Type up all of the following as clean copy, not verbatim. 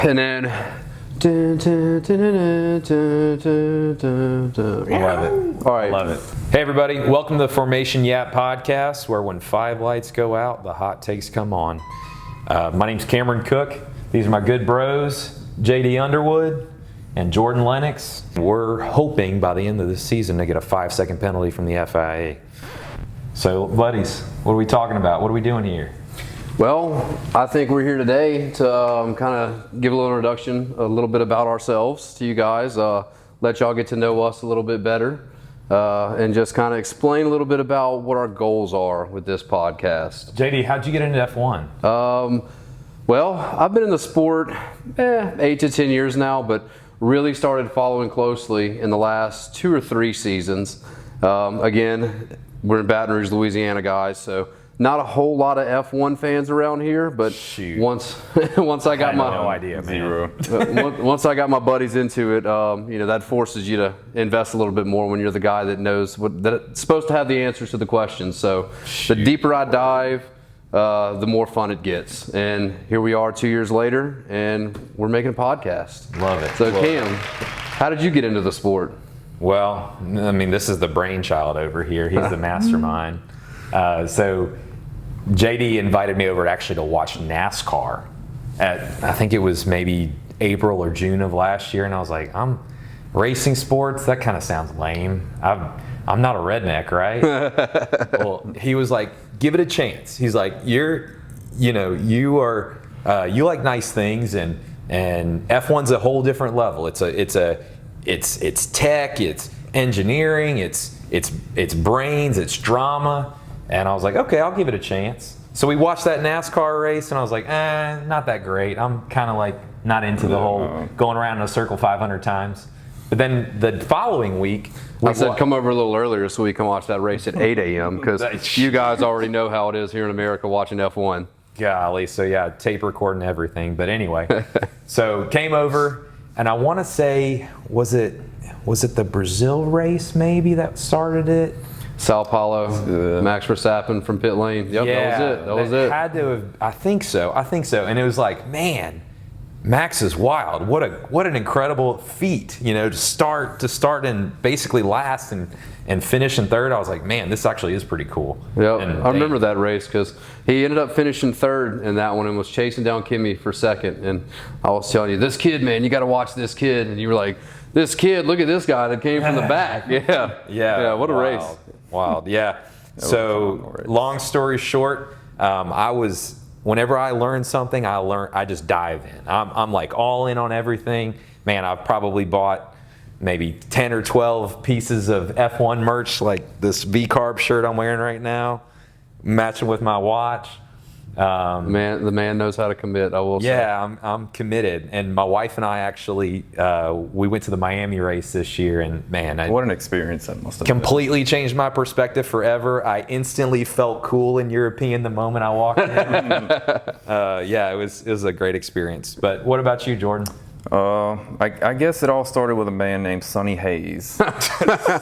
And then Love it. All right. Love it. Hey everybody, welcome to the Formation YAP podcast, where when 5 lights go out, the hot takes come on. My name's Cameron Cook. These are my good bros, JD Underwood and Jordan Lennox. We're hoping by the end of the season to get a 5-second penalty from the FIA. So buddies, what are we talking about? What are we doing here? Well, I think we're here today to kind of give a little introduction, a little bit about ourselves to you guys, let y'all get to know us a little bit better, and just kind of explain a little bit about what our goals are with this podcast. JD, how'd you get into F1? Well, I've been in the sport 8 to 10 years now, but really started following closely in the last 2 or 3 seasons. Again, we're in Baton Rouge, Louisiana, guys, so not a whole lot of F1 fans around here, but once I got no idea, man. Zero. Once I got my buddies into it, that forces you to invest a little bit more when you're the guy that knows that's supposed to have the answers to the questions. So the deeper I dive, the more fun it gets. And here we are 2 years later, and we're making a podcast. Love it. So Cam, how did you get into the sport? Well, I mean, this is the brainchild over here. He's the mastermind. So JD invited me over actually to watch NASCAR I think it was maybe April or June of last year, and I was like, racing sports, that kind of sounds lame. I'm not a redneck, right? Well, he was like, give it a chance. He's like, you like nice things, and F1's a whole different level. It's tech, it's engineering, it's brains, it's drama. And I was like, okay, I'll give it a chance. So we watched that NASCAR race, and I was like, not that great. I'm kind of like not into the whole going around in a circle 500 times. But then the following week, I said come over a little earlier so we can watch that race at 8 a.m. because you guys already know how it is here in America watching F1. Golly, so yeah, tape recording everything. But anyway, so came over, and I want to say, was it the Brazil race maybe that started it? Sao Paulo, Max Verstappen from pit lane. Yep, yeah, that was it. Had to have. I think so. And it was like, man, Max is wild. What an incredible feat, to start and basically last and finish in third. I was like, man, this actually is pretty cool. Yeah, I remember that race because he ended up finishing third in that one and was chasing down Kimi for second. And I was telling you, this kid, man, you got to watch this kid. And you were like, this kid, look at this guy that came from the back. Yeah, what a race. Wild, yeah. So long story short, whenever I learn something, I just dive in. I'm like all in on everything. Man, I've probably bought maybe 10 or 12 pieces of F1 merch, like this V-carb shirt I'm wearing right now, matching with my watch. The man knows how to commit, I will say. Yeah, I'm committed. And my wife and I actually, we went to the Miami race this year, and man, what an experience that must have completely changed my perspective forever. I instantly felt cool and European the moment I walked in. Yeah, it was a great experience. But what about you, Jordan? I guess it all started with a man named Sonny Hayes.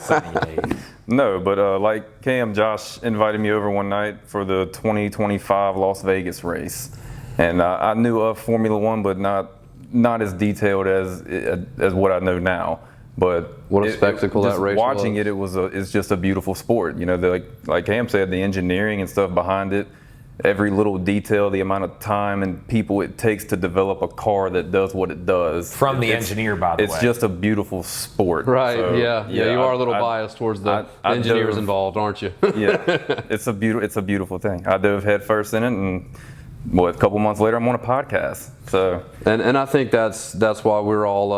Sonny Hayes. No, but like Cam, Josh invited me over one night for the 2025 Las Vegas race, and I knew of Formula One, but not as detailed as what I know now. But what a spectacle that race was! Watching it's just a beautiful sport. Like Cam said, the engineering and stuff behind it. Every little detail, the amount of time and people it takes to develop a car that does what it does. From the engineer, by the way. It's just a beautiful sport. Right, so, yeah, you are a little biased towards the engineers involved, aren't you? Yeah, it's a beautiful thing. I dove head first in it, and a couple months later, I'm on a podcast. So, and I think that's why we're all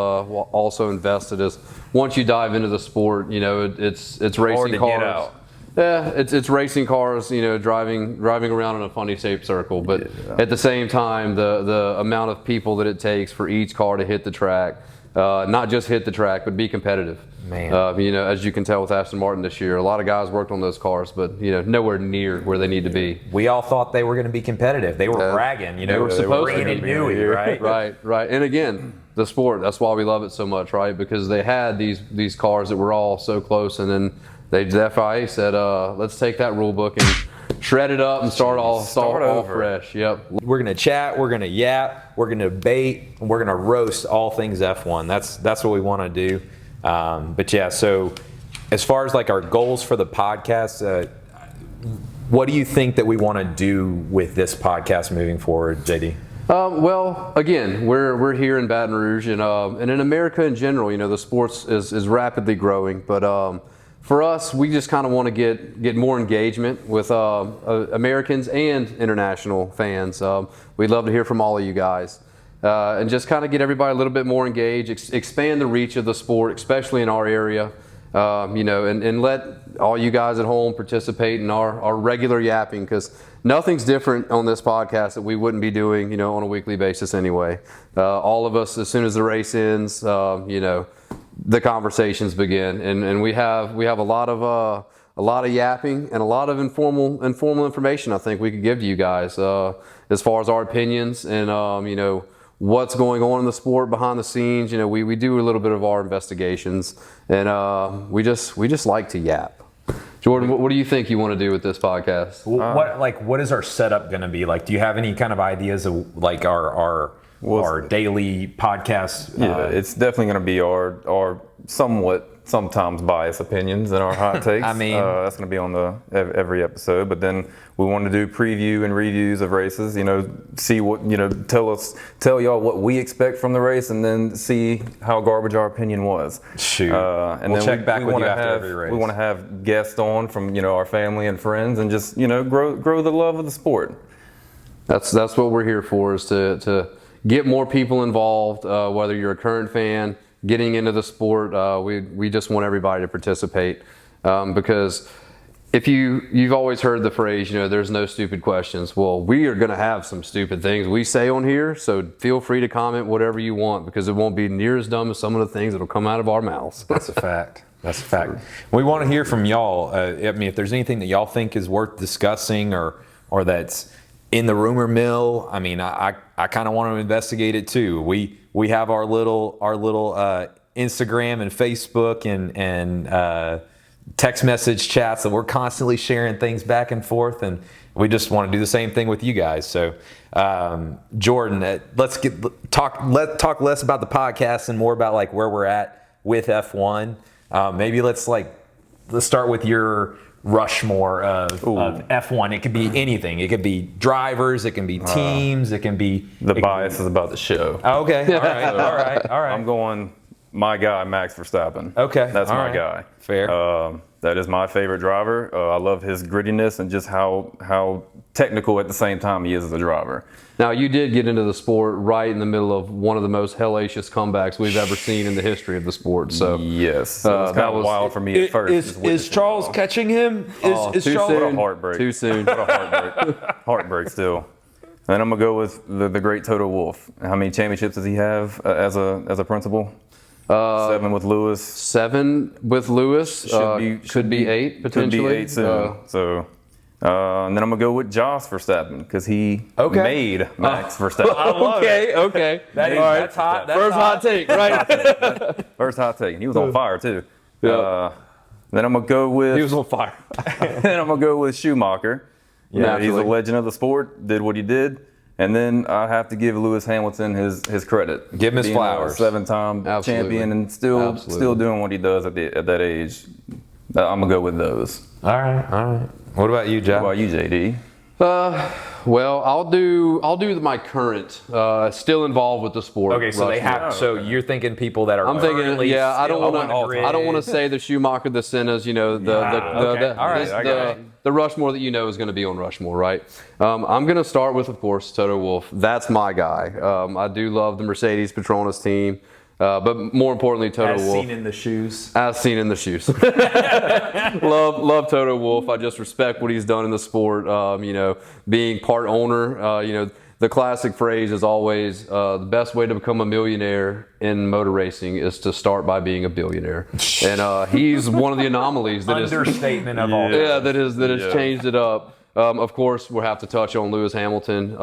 also invested. Is once you dive into the sport, it's racing cars. Get out. Yeah, it's racing cars, driving around in a funny shaped circle. But at the same time, the amount of people that it takes for each car to hit the track, not just hit the track, but be competitive. Man, as you can tell with Aston Martin this year, a lot of guys worked on those cars, but nowhere near where they need to be. We all thought they were going to be competitive. They were bragging, they were supposed to be, right? Right. And again, the sport. That's why we love it so much, right? Because they had these cars that were all so close, and then the FIA said, let's take that rule book and shred it up and start all over. fresh. Yep. We're gonna chat. We're gonna yap. We're gonna debate. And we're gonna roast all things F1. That's what we want to do. But yeah, so as far as like our goals for the podcast, what do you think that we want to do with this podcast moving forward, JD? Well, again, we're here in Baton Rouge, and in America in general, the sports is rapidly growing. But for us, we just kind of want to get more engagement with Americans and international fans. We'd love to hear from all of you guys, and just kind of get everybody a little bit more engaged, expand the reach of the sport, especially in our area. And let all you guys at home participate in our regular yapping, because nothing's different on this podcast that we wouldn't be doing, on a weekly basis anyway. All of us, as soon as the race ends, the conversations begin, and we have a lot of yapping and a lot of informal information I think we could give to you guys as far as our opinions and what's going on in the sport behind the scenes. We do a little bit of our investigations, and we just like to yap. Jordan, what do you think you want to do with this podcast? What is our setup going to be like? Do you have any kind of ideas of like our daily podcast? Yeah, it's definitely going to be our sometimes biased opinions and our hot takes. I mean, that's going to be on every episode. But then we want to do preview and reviews of races. See what tell y'all what we expect from the race, and then see how garbage our opinion was. Shoot, and we'll then check back with you after every race. We want to have guests on from our family and friends, and just grow the love of the sport. That's what we're here for, is to get more people involved, whether you're a current fan, getting into the sport. We just want everybody to participate, because if you've always heard the phrase, there's no stupid questions. Well, we are going to have some stupid things we say on here, so feel free to comment whatever you want, because it won't be near as dumb as some of the things that will come out of our mouths. That's a fact. That's a fact. We want to hear from y'all. If there's anything that y'all think is worth discussing or that's in the rumor mill, I kind of want to investigate it too. We have our little Instagram and Facebook and text message chats that we're constantly sharing things back and forth, and we just want to do the same thing with you guys. So, Jordan, let's talk less about the podcast and more about like where we're at with F1. Maybe let's start with your Rushmore of F1. It could be anything. It could be drivers. It can be teams. It can be bias is about the show. Oh, okay. All right. I'm going my guy, Max Verstappen. Okay. That's my guy. Fair. That is my favorite driver. I love his grittiness and just how technical at the same time he is as a driver. Now, you did get into the sport right in the middle of one of the most hellacious comebacks we've ever seen in the history of the sport. So yes, so it's kind of wild for me at first. Is Charles catching him? Is too Charles? soon. What a heartbreak. Too soon. What a heartbreak. Heartbreak still. And then I'm gonna go with the great Toto Wolff. How many championships does he have as a principal? 7 with Lewis. 7 with Lewis. Could be 8 potentially. Could be 8 soon. And then I'm gonna go with Jos Verstappen, because he made Max Verstappen. I love it. Okay. That's hot. First hot take, right? First hot take. He was on fire too. Yeah. Then I'm gonna go with. He was on fire. Then I'm gonna go with Schumacher. Yeah, he's a legend of the sport. Did what he did. And then I have to give Lewis Hamilton his credit. Give him his flowers. 7-time champion and still doing what he does at that age. I'm gonna go with those. All right. What about you, Jeff? What about you, JD? Well, I'll do my current, still involved with the sport. Okay, so Rushmore. So you're thinking people that are. I'm thinking, yeah. I don't want to say the Schumacher, the Sennas, the Rushmore that is going to be on Rushmore, right? I'm going to start with, of course, Toto Wolff. That's my guy. I do love the Mercedes Petronas team. But more importantly, Toto Wolff. As seen in the shoes. As seen in the shoes. love Toto Wolff. I just respect what he's done in the sport. Being part owner. The classic phrase is always the best way to become a millionaire in motor racing is to start by being a billionaire. And he's one of the anomalies that understatement of all. Yeah, that has changed it up. Of course, we'll have to touch on Lewis Hamilton.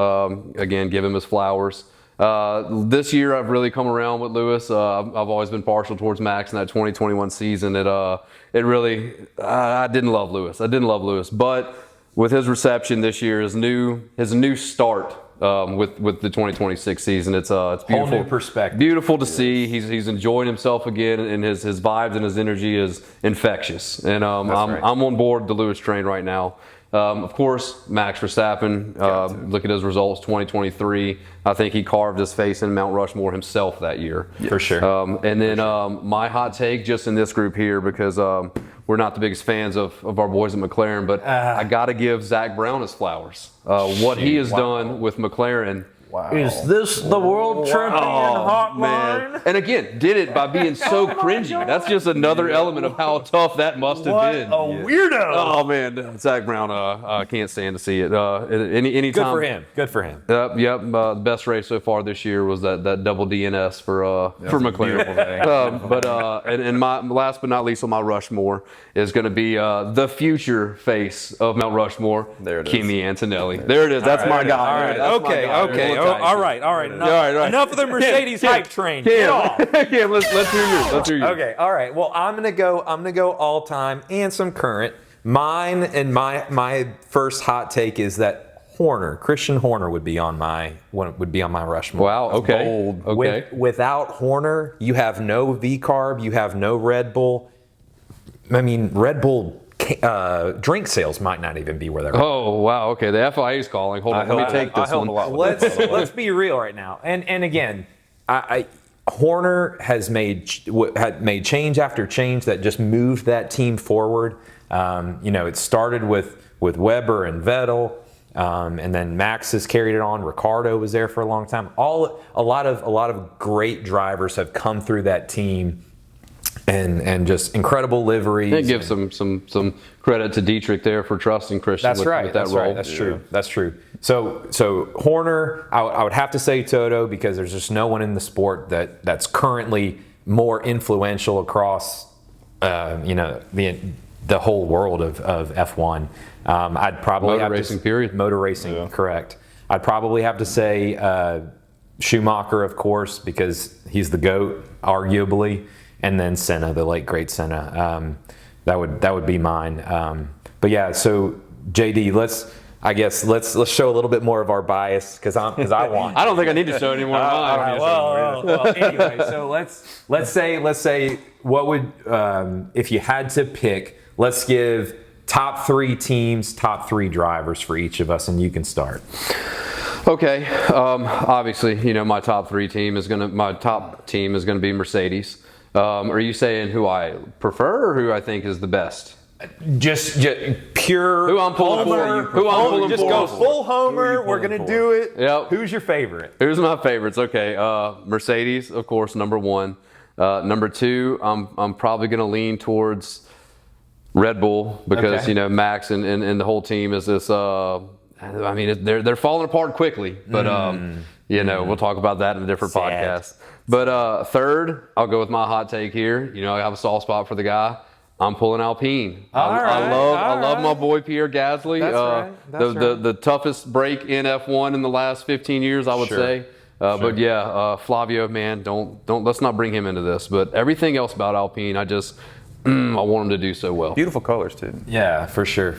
Again, give him his flowers. This year, I've really come around with Lewis. I've always been partial towards Max in that 2021 season. I didn't love Lewis. But with his reception this year, his new start with the 2026 season. It's beautiful. Whole new perspective. Beautiful to see. He's enjoying himself again, and his vibes and his energy is infectious. And I'm on board the Lewis train right now. Of course, Max Verstappen, look at his results, 2023. I think he carved his face in Mount Rushmore himself that year. For sure. And then my hot take just in this group here, because we're not the biggest fans of our boys at McLaren, but I got to give Zach Brown his flowers. What he has done with McLaren. Wow. Is this the world champion hotline? Man. And again, did it by being so cringy. That's just another element of how tough that must have What been. a weirdo! Oh man, Zach Brown, can't stand to see it. Anytime. Good for him. Good for him. Yep. The best race so far this year was that double DNS for McLaren. And my last but not least on my Rushmore is going to be the future face of Mount Rushmore, There it is. Kimi Antonelli. There it is. That's my guy. All right. That's my guy. Okay. All right. Enough of the Mercedes hype train. Get off. Cam, let's hear yours. Let's hear yours. Okay, all right. Well, I'm gonna go all time and some current. Mine and my first hot take is that Christian Horner would be on my Rushmore. Wow. Okay. Bold. Okay. Without Horner, you have no V carb, you have no Red Bull. I mean, Red Bull drink sales might not even be where they're at. Oh wow. Okay. The FIA is calling. Hold on. Let me take this one. Let's be real right now. And again, Horner has made change after change that just moved that team forward. It started with Weber and Vettel, and then Max has carried it on. Ricardo was there for a long time. A lot of great drivers have come through that team. And just incredible liveries. And give some credit to Dietrich there for trusting Christian with that role. Right. That's true. That's true. So Horner, I would have to say Toto, because there's just no one in the sport that's currently more influential across the whole world of F1. I'd probably Motor have racing, to, period. Motor racing, correct. I'd probably have to say Schumacher, of course, because he's the GOAT, arguably. And then Senna, the late great Senna. That would be mine. But yeah, so JD, let's show a little bit more of our bias because I want. I don't think I need to show any more of mine. Well, anyway, so let's say what would if you had to pick? Let's give top 3 teams, top 3 drivers for each of us, and you can start. Okay. Obviously, my top team is gonna be Mercedes. Are you saying who I prefer or who I think is the best? Just pure. Who I'm pulling Homer. for? Who I'm pulling just for? go full Homer. We're gonna do it. Yep. Who's your favorite? Here's my favorites. Okay. Mercedes, of course, number 1. Number 2, I'm probably gonna lean towards Red Bull because Okay. Max and the whole team is this. They're falling apart quickly, but we'll talk about that in a different podcast. But third, I'll go with my hot take here. I have a soft spot for the guy. I'm pulling Alpine. I love my boy Pierre Gasly. That's right. The toughest break in F1 in the last 15 years, I would say. But yeah, Flavio, man, don't let's not bring him into this. But everything else about Alpine, I want him to do so well. Beautiful colors too. Yeah, for sure.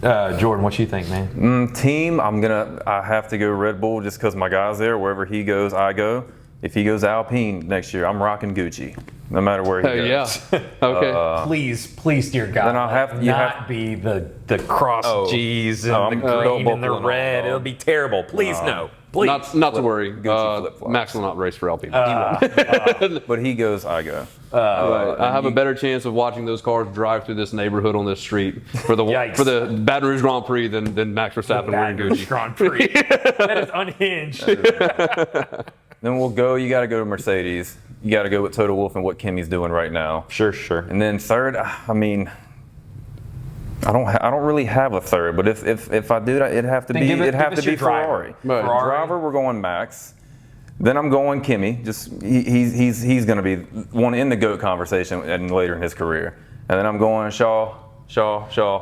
Jordan, what you think, man? Team, I have to go Red Bull just because my guy's there. Wherever he goes, I go. If he goes Alpine next year, I'm rocking Gucci, no matter where he goes. Yeah. Okay. Please, dear God, Then I'll have- you have- be the cross G's and the green and the red. It'll be terrible. Please no. Please. Not to worry. Gucci flip-flops. Max will not race for Alpine. But he goes, I go. I have a better chance of watching those cars drive through this neighborhood on this street for the Baton Rouge Grand Prix than Max Verstappen wearing Gucci. Grand Prix. That is unhinged. Then we'll go. You got to go to Mercedes. You got to go with Toto Wolff and what Kimi's doing right now. Sure. And then third, I don't really have a third, but if I do, it'd have to be your Ferrari. Right. Driver, we're going Max. Then I'm going Kimi. Just he's going to be one in the GOAT conversation and later in his career. And then I'm going Shaw,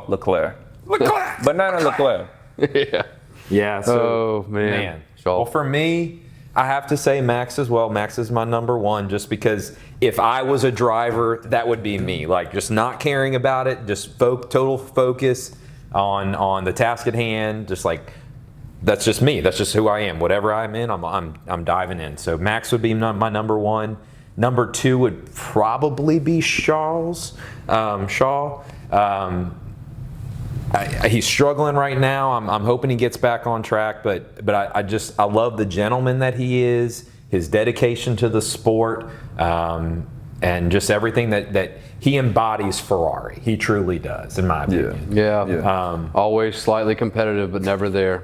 Leclerc. But not on Leclerc. Yeah. So, Oh man. Well, for me, I have to say Max as well. Max is my number 1 just because if I was a driver, that would be me. Like just not caring about it, just total focus. on the task at hand. Just like that's just me. That's just who I am. Whatever I'm in, I'm diving in. So Max would be my number one. Number two would probably be Shaw. He's struggling right now. I'm hoping he gets back on track, but I love the gentleman that he is, his dedication to the sport, and just everything that he embodies Ferrari. He truly does, in my opinion. Yeah. Always slightly competitive, but never there.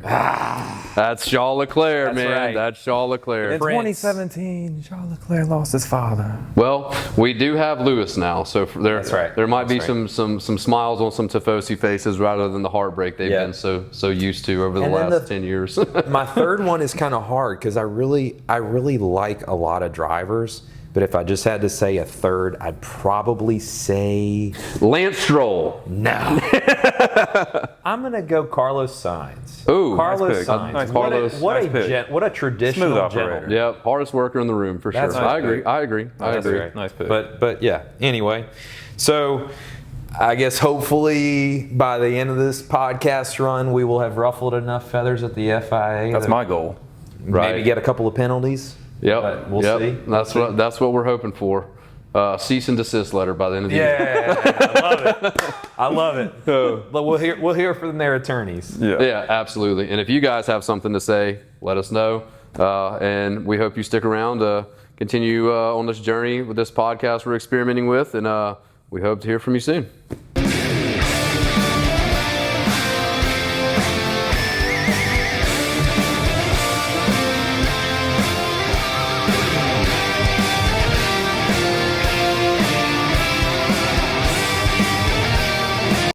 That's Charles Leclerc, That's man. right. That's Charles Leclerc. In 2017, Charles Leclerc lost his father. Well, we do have Lewis now, so That's right. there might be That's right. some smiles on some Tifosi faces rather than the heartbreak they've Yeah. been so used to over the And then last 10 years. My third one is kind of hard because I really like a lot of drivers. But if I just had to say a third, I'd probably say Lance Stroll. no. I'm gonna go Carlos Sainz. Ooh, Carlos nice pick. Sainz. Nice what Carlos. a Nice pick. what a traditional Smooth operator. gentleman. Yep, hardest worker in the room for sure. That's I nice agree. pick. I agree. I That's agree. right. Nice pick. But yeah. Anyway, so I guess hopefully by the end of this podcast run, we will have ruffled enough feathers at the FIA. That's my goal. Maybe Right. get a couple of penalties. Yep. But we'll Yep. see. That's what we're hoping for. Cease and desist letter by the end of the year. Yeah, I love it. But we'll hear from their attorneys. Yeah, absolutely. And if you guys have something to say, let us know. And we hope you stick around to continue on this journey with this podcast we're experimenting with. And we hope to hear from you soon.